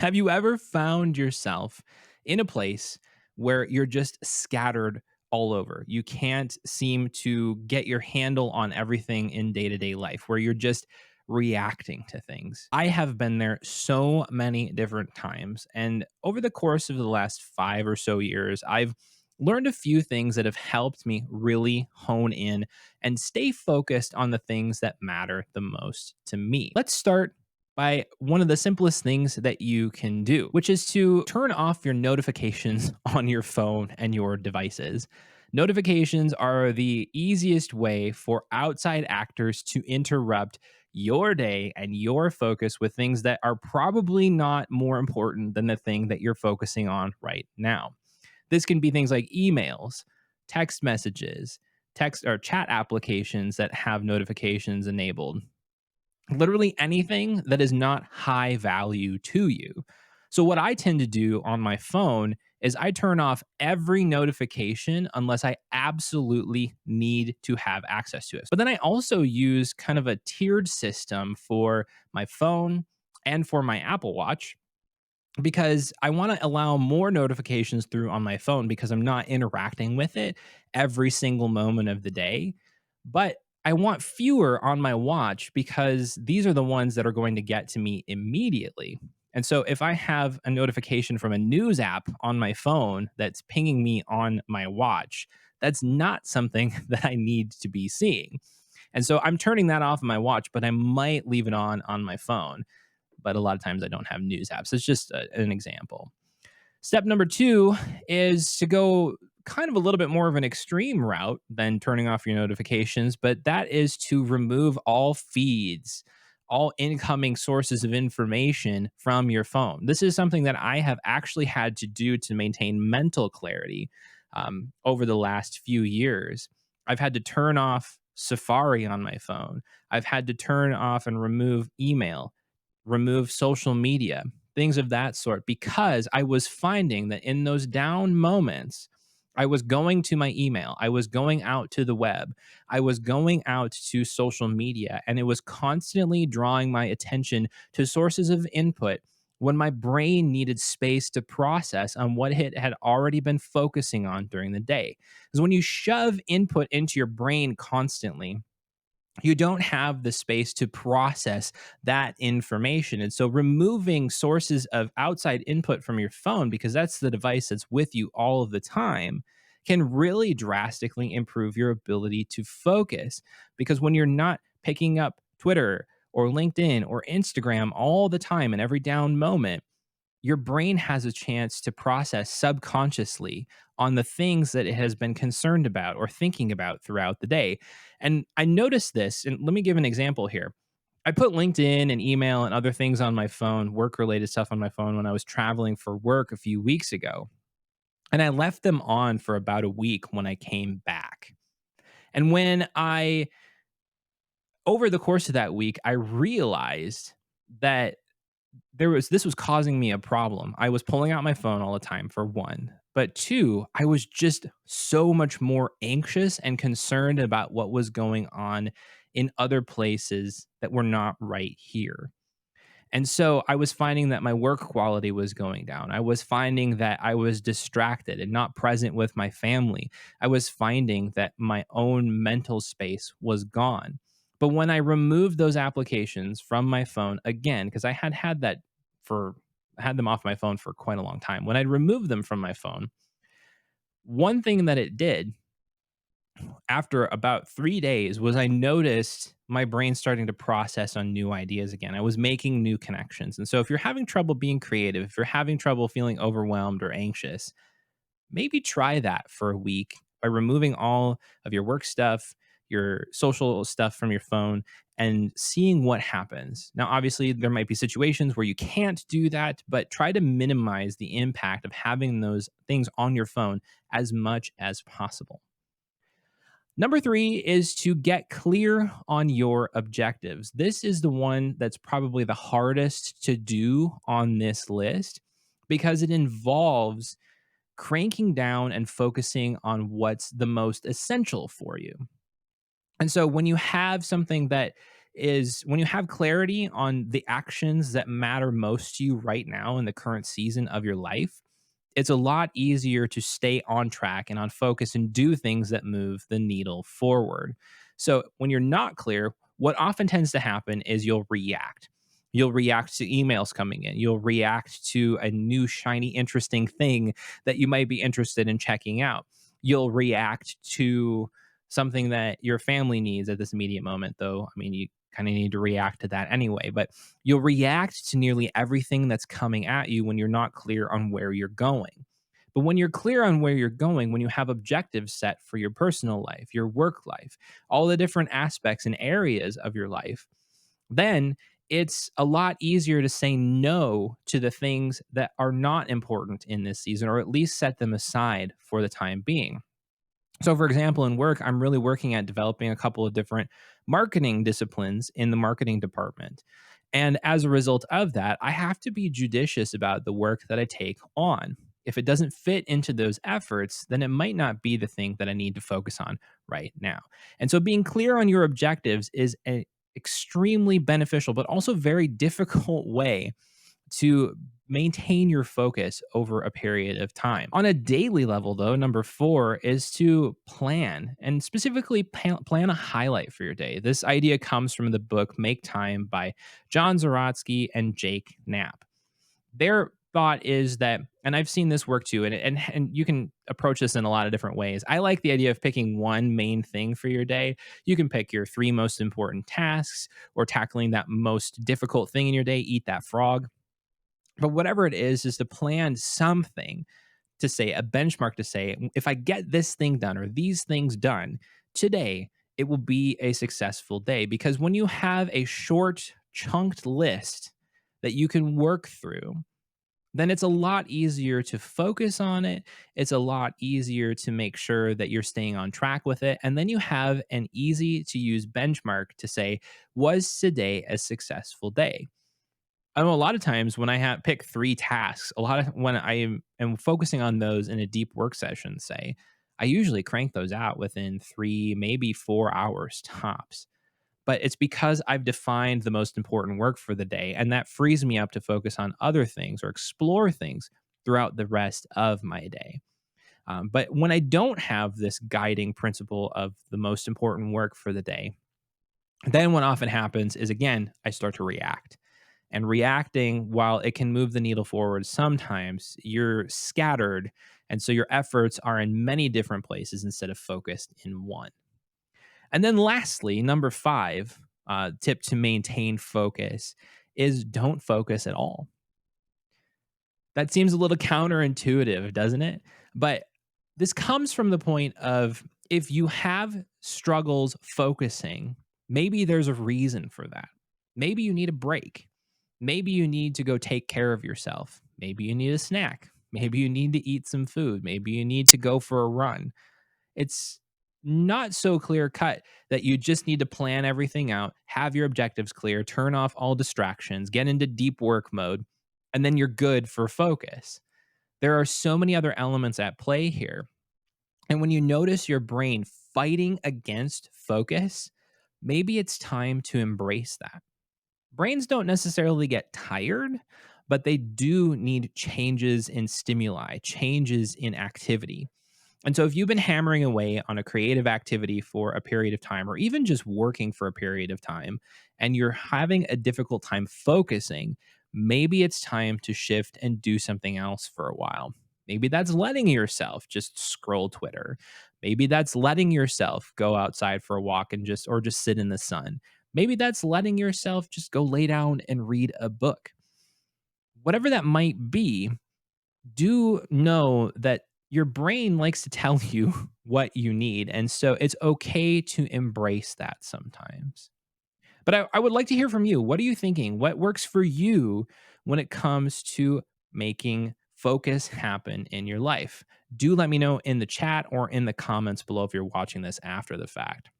Have you ever found yourself in a place where you're just scattered all over? You can't seem to get your handle on everything in day to day life, where you're just reacting to things. I have been there so many different times. And over the course of the last 5 or so years, I've learned a few things that have helped me really hone in and stay focused on the things that matter the most to me. Let's start by one of the simplest things that you can do, which is to turn off your notifications on your phone and your devices. Notifications are the easiest way for outside actors to interrupt your day and your focus with things that are probably not more important than the thing that you're focusing on right now. This can be things like emails, text messages, text or chat applications that have notifications enabled, literally anything that is not high value to you. So, what I tend to do on my phone is I turn off every notification unless I absolutely need to have access to it. But then I also use kind of a tiered system for my phone and for my Apple Watch because I want to allow more notifications through on my phone because I'm not interacting with it every single moment of the day. But I want fewer on my watch because these are the ones that are going to get to me immediately. And so if I have a notification from a news app on my phone that's pinging me on my watch, that's not something that I need to be seeing. And so I'm turning that off on my watch, but I might leave it on my phone, but a lot of times I don't have news apps. It's just an example. Step number two is to go kind of a little bit more of an extreme route than turning off your notifications, but that is to remove all feeds, all incoming sources of information from your phone. This is something that I have actually had to do to maintain mental clarity over the last few years. I've had to turn off Safari on my phone. I've had to turn off and remove email, remove social media, things of that sort, because I was finding that in those down moments, I was going to my email, I was going out to the web, I was going out to social media, and it was constantly drawing my attention to sources of input when my brain needed space to process on what it had already been focusing on during the day. Because when you shove input into your brain constantly, you don't have the space to process that information. And so removing sources of outside input from your phone, because that's the device that's with you all of the time, can really drastically improve your ability to focus. Because when you're not picking up Twitter or LinkedIn or Instagram all the time in every down moment, your brain has a chance to process subconsciously on the things that it has been concerned about or thinking about throughout the day. And I noticed this, and let me give an example here. I put LinkedIn and email and other things on my phone, work related stuff on my phone when I was traveling for work a few weeks ago. And I left them on for about a week when I came back. And over the course of that week, I realized that this was causing me a problem. I was pulling out my phone all the time for one, but two, I was just so much more anxious and concerned about what was going on in other places that were not right here. And so I was finding that my work quality was going down. I was finding that I was distracted and not present with my family. I was finding that my own mental space was gone. But when I removed those applications from my phone again, because for I had them off my phone for quite a long time. When I removed them from my phone, one thing that it did after about 3 days was I noticed my brain starting to process on new ideas again. I was making new connections. And so if you're having trouble being creative, if you're having trouble feeling overwhelmed or anxious, maybe try that for a week by removing all of your work stuff, your social stuff from your phone, and seeing what happens. Now, obviously, there might be situations where you can't do that, but try to minimize the impact of having those things on your phone as much as possible. Number three is to get clear on your objectives. This is the one that's probably the hardest to do on this list because it involves cranking down and focusing on what's the most essential for you. And so when you have something that is when you have clarity on the actions that matter most to you right now in the current season of your life, it's a lot easier to stay on track and on focus and do things that move the needle forward. So when you're not clear, what often tends to happen is you'll react. You'll react to emails coming in. You'll react to a new, shiny, interesting thing that you might be interested in checking out. You'll react to something that your family needs at this immediate moment, though. I mean, you kind of need to react to that anyway, but you'll react to nearly everything that's coming at you when you're not clear on where you're going. But when you're clear on where you're going, when you have objectives set for your personal life, your work life, all the different aspects and areas of your life, then it's a lot easier to say no to the things that are not important in this season, or at least set them aside for the time being. So, for example, in work, I'm really working at developing a couple of different marketing disciplines in the marketing department. And as a result of that, I have to be judicious about the work that I take on. If it doesn't fit into those efforts, then it might not be the thing that I need to focus on right now. And so, being clear on your objectives is an extremely beneficial, but also very difficult way to maintain your focus over a period of time. On a daily level, though, number four is to plan and specifically plan a highlight for your day. This idea comes from the book Make Time by John Zaratsky and Jake Knapp. Their thought is that, and I've seen this work too, and you can approach this in a lot of different ways. I like the idea of picking one main thing for your day. You can pick your three most important tasks or tackling that most difficult thing in your day, eat that frog. But whatever it is to plan something, to say a benchmark, to say, if I get this thing done or these things done today, it will be a successful day. Because when you have a short, chunked list that you can work through, then it's a lot easier to focus on it. It's a lot easier to make sure that you're staying on track with it. And then you have an easy to use benchmark to say, was today a successful day? I know a lot of times when I have pick 3 tasks, a lot of when I am focusing on those in a deep work session, say, I usually crank those out within 3, maybe 4 hours tops. But it's because I've defined the most important work for the day, and that frees me up to focus on other things or explore things throughout the rest of my day. But when I don't have this guiding principle of the most important work for the day, then what often happens is, again, I start to react, and reacting, while it can move the needle forward, sometimes you're scattered. And so your efforts are in many different places instead of focused in one. And then lastly, number five, tip to maintain focus is don't focus at all. That seems a little counterintuitive, doesn't it? But this comes from the point of, if you have struggles focusing, maybe there's a reason for that. Maybe you need a break. Maybe you need to go take care of yourself. Maybe you need a snack. Maybe you need to eat some food. Maybe you need to go for a run. It's not so clear cut that you just need to plan everything out, have your objectives clear, turn off all distractions, get into deep work mode, and then you're good for focus. There are so many other elements at play here. And when you notice your brain fighting against focus, maybe it's time to embrace that. Brains don't necessarily get tired, but they do need changes in stimuli, changes in activity. And so, if you've been hammering away on a creative activity for a period of time, or even just working for a period of time, and you're having a difficult time focusing, maybe it's time to shift and do something else for a while. Maybe that's letting yourself just scroll Twitter. Maybe that's letting yourself go outside for a walk and just sit in the sun. Maybe that's letting yourself just go lay down and read a book. Whatever that might be, do know that your brain likes to tell you what you need. And so it's okay to embrace that sometimes. But I would like to hear from you. What are you thinking? What works for you when it comes to making focus happen in your life? Do let me know in the chat or in the comments below if you're watching this after the fact.